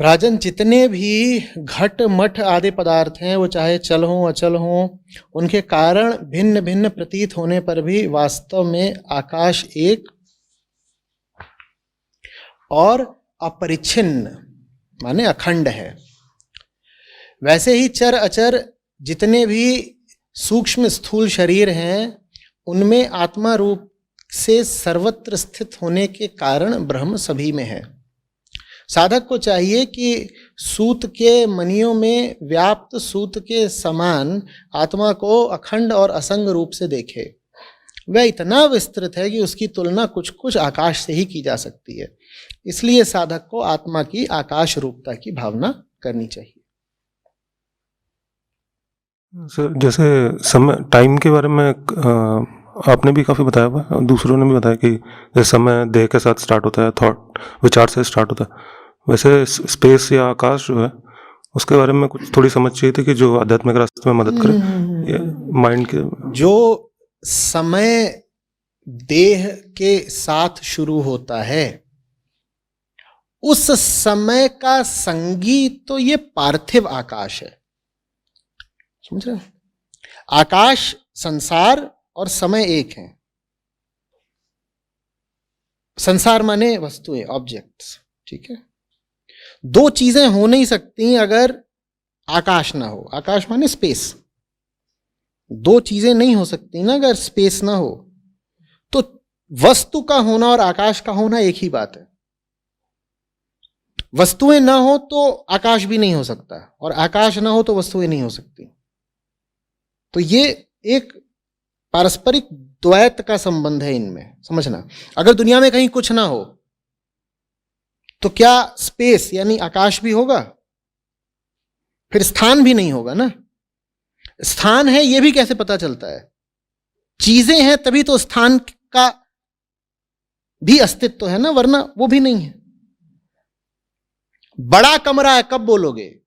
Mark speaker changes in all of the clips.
Speaker 1: राजन, जितने भी घट मठ आदि पदार्थ हैं, वो चाहे चल हों अचल हों, उनके कारण भिन्न भिन्न प्रतीत होने पर भी वास्तव में आकाश एक और अपरिच्छिन्न माने अखंड है। वैसे ही चर अचर जितने भी सूक्ष्म स्थूल शरीर हैं, उनमें आत्मा रूप से सर्वत्र स्थित होने के कारण ब्रह्म सभी में है। साधक को चाहिए कि सूत के मणियों में व्याप्त सूत के समान आत्मा को अखंड और असंग रूप से देखे। वह इतना विस्तृत है कि उसकी तुलना कुछ कुछ आकाश से ही की जा सकती है। इसलिए साधक को आत्मा की आकाश रूपता की भावना करनी चाहिए।
Speaker 2: सर, जैसे समय टाइम के बारे में आपने भी काफ़ी बताया हुआ, दूसरों ने भी बताया कि जैसे समय देह के साथ स्टार्ट होता है, थॉट विचार से स्टार्ट होता है, वैसे स्पेस या आकाश जो है उसके बारे में कुछ थोड़ी समझ चाहिए थी कि जो आध्यात्मिक रास्ते में मदद करे माइंड के।
Speaker 1: जो समय देह के साथ शुरू होता है, उस समय का संगी तो ये पार्थिव आकाश है। समझ रहे? आकाश, संसार और समय एक है। संसार माने वस्तुएं, ऑब्जेक्ट्स, ठीक है। दो चीजें हो नहीं सकती अगर आकाश ना हो। आकाश माने स्पेस। दो चीजें नहीं हो सकती ना अगर स्पेस ना हो। तो वस्तु का होना और आकाश का होना एक ही बात है। वस्तुएं ना हो तो आकाश भी नहीं हो सकता, और आकाश ना हो तो वस्तुएं नहीं हो सकती। तो ये एक पारस्परिक द्वैत का संबंध है इनमें, समझना। अगर दुनिया में कहीं कुछ ना हो तो क्या स्पेस यानी आकाश भी होगा? फिर स्थान भी नहीं होगा ना। स्थान है ये भी कैसे पता चलता है? चीजें हैं तभी तो स्थान का भी अस्तित्व है ना, वरना वो भी नहीं है। बड़ा कमरा है कब बोलोगे?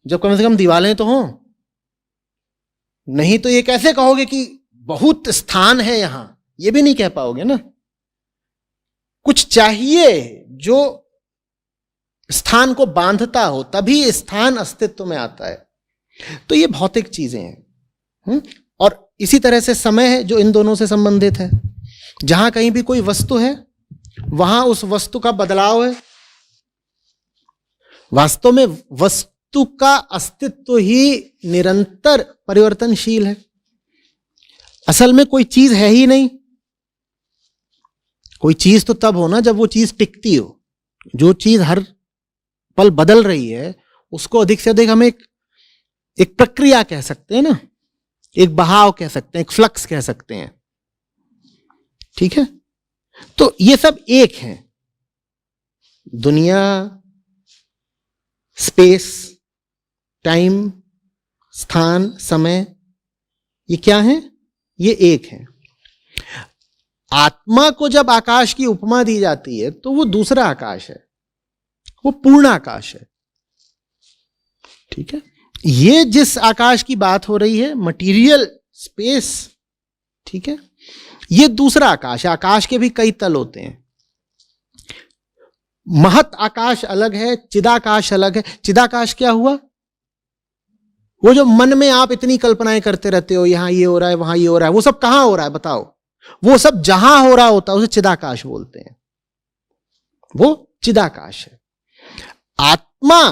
Speaker 1: जब कम से कम दीवारें तो हों। नहीं तो ये कैसे कहोगे कि बहुत स्थान है यहां? ये भी नहीं कह पाओगे ना। कुछ चाहिए जो स्थान को बांधता हो, तभी स्थान अस्तित्व में आता है। तो ये भौतिक चीजें हैं। और इसी तरह से समय है जो इन दोनों से संबंधित है। जहां कहीं भी कोई वस्तु है वहां उस वस्तु का बदलाव है। वास्तव में वस्तु का अस्तित्व ही निरंतर परिवर्तनशील है। असल में कोई चीज है ही नहीं। कोई चीज तो तब हो ना जब वो चीज टिकती हो। जो चीज हर पल बदल रही है उसको अधिक से अधिक हम एक प्रक्रिया कह सकते हैं ना, एक बहाव कह सकते हैं, एक फ्लक्स कह सकते हैं, ठीक है। तो ये सब एक है। दुनिया, स्पेस, टाइम, स्थान, समय, ये क्या है? ये एक है। आत्मा को जब आकाश की उपमा दी जाती है तो वो दूसरा आकाश है, वो पूर्ण आकाश है, ठीक है। ये जिस आकाश की बात हो रही है, मटीरियल स्पेस, ठीक है, ये दूसरा आकाश है। आकाश के भी कई तल होते हैं। महत आकाश अलग है, चिदाकाश अलग है। चिदाकाश क्या हुआ? वो जो मन में आप इतनी कल्पनाएं करते रहते हो, यहां ये हो रहा है, वहां ये हो रहा है, वो सब कहां हो रहा है बताओ? वो सब जहां हो रहा होता है उसे चिदाकाश बोलते हैं। वो चिदाकाश है। आत्मा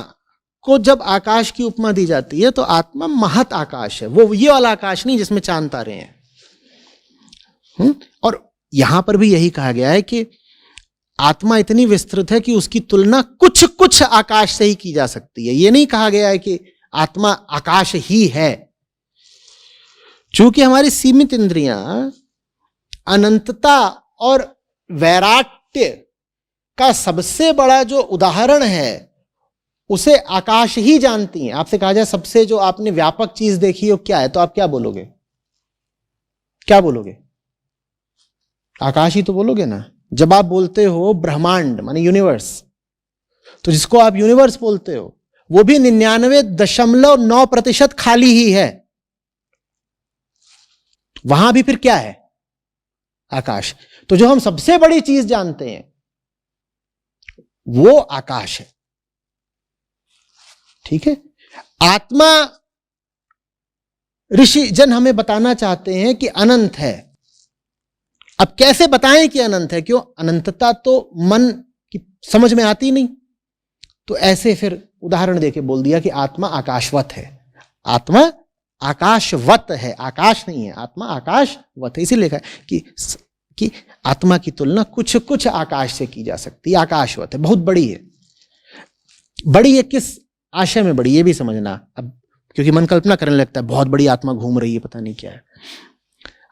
Speaker 1: को जब आकाश की उपमा दी जाती है तो आत्मा महत आकाश है। वो ये वाला आकाश नहीं जिसमें चांद तारे हैं। और यहां पर भी यही कहा गया है कि आत्मा इतनी विस्तृत है कि उसकी तुलना कुछ कुछ आकाश से ही की जा सकती है। यह नहीं कहा गया है कि आत्मा आकाश ही है। चूंकि हमारी सीमित इंद्रियां अनंतता और वैराट्य का सबसे बड़ा जो उदाहरण है उसे आकाश ही जानती हैं। आपसे कहा जाए सबसे जो आपने व्यापक चीज देखी हो क्या है, तो आप क्या बोलोगे? क्या बोलोगे? आकाश ही तो बोलोगे ना। जब आप बोलते हो ब्रह्मांड माने यूनिवर्स, तो जिसको आप यूनिवर्स बोलते हो वो भी 99.9% खाली ही है। वहां भी फिर क्या है? आकाश। तो जो हम सबसे बड़ी चीज जानते हैं वो आकाश है। ठीक है। आत्मा ऋषि जन हमें बताना चाहते हैं कि अनंत है। अब कैसे बताएं कि अनंत है? क्यों? अनंतता तो मन की समझ में आती नहीं, तो ऐसे फिर उदाहरण देके बोल दिया कि आत्मा आकाशवत है। आत्मा आकाशवत है, आकाश नहीं है, आत्मा आकाशवत है। इसीलिए लिखा है कि आत्मा की तुलना कुछ कुछ आकाश से की जा सकती है, आकाशवत है, बहुत बड़ी है। बड़ी है किस आशय में बड़ी, ये भी समझना। अब क्योंकि मन कल्पना करने लगता है बहुत बड़ी आत्मा घूम रही है, पता नहीं क्या है।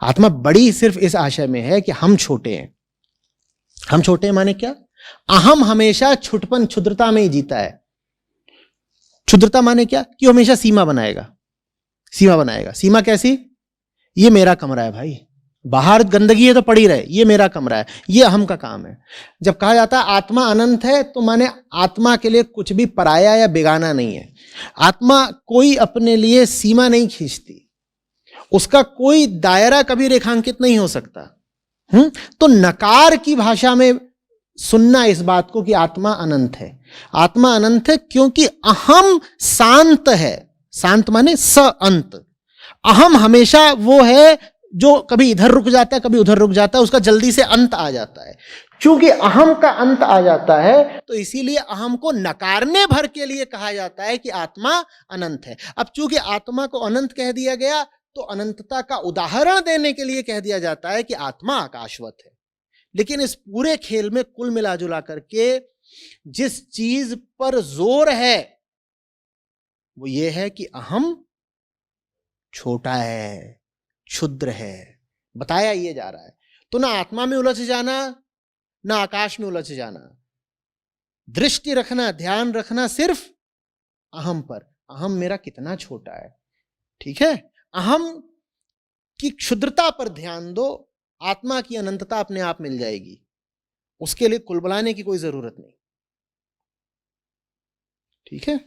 Speaker 1: आत्मा बड़ी सिर्फ इस आशय में है कि हम छोटे हैं। हम छोटे हैं माने क्या? अहम हमेशा छुटपन क्षुद्रता में ही जीता है। क्षुद्रता माने क्या? कि वो हमेशा सीमा बनाएगा। सीमा बनाएगा। सीमा कैसी? ये मेरा कमरा है भाई, बाहर गंदगी है तो पड़ी रहे, ये मेरा कमरा है, ये अहम का काम है। जब कहा जाता है आत्मा अनंत है, तो माने आत्मा के लिए कुछ भी पराया या बेगाना नहीं है। आत्मा कोई अपने लिए सीमा नहीं खींचती, उसका कोई दायरा कभी रेखांकित नहीं हो सकता। तो नकार की भाषा में सुनना इस बात को कि आत्मा अनंत है। आत्मा अनंत है क्योंकि अहम शांत है। शांत माने स अंत। अहम हमेशा वो है जो कभी इधर रुक जाता है, कभी उधर रुक जाता है, उसका जल्दी से अंत आ जाता है। क्योंकि अहम का अंत आ जाता है, तो इसीलिए अहम को नकारने भर के लिए कहा जाता है कि आत्मा अनंत है। अब चूंकि आत्मा को अनंत कह दिया गया, तो अनंतता का उदाहरण देने के लिए कह दिया जाता है कि आत्मा आकाशवत है। लेकिन इस पूरे खेल में कुल मिला जुला करके जिस चीज पर जोर है वो ये है कि अहम छोटा है, क्षुद्र है, बताया ये जा रहा है। तो ना आत्मा में उलझ जाना, ना आकाश में उलझ जाना। दृष्टि रखना, ध्यान रखना सिर्फ अहम पर। अहम मेरा कितना छोटा है, ठीक है। अहम की क्षुद्रता पर ध्यान दो, आत्मा की अनंतता अपने आप मिल जाएगी। उसके लिए कुल बुलाने की कोई जरूरत नहीं, ठीक है।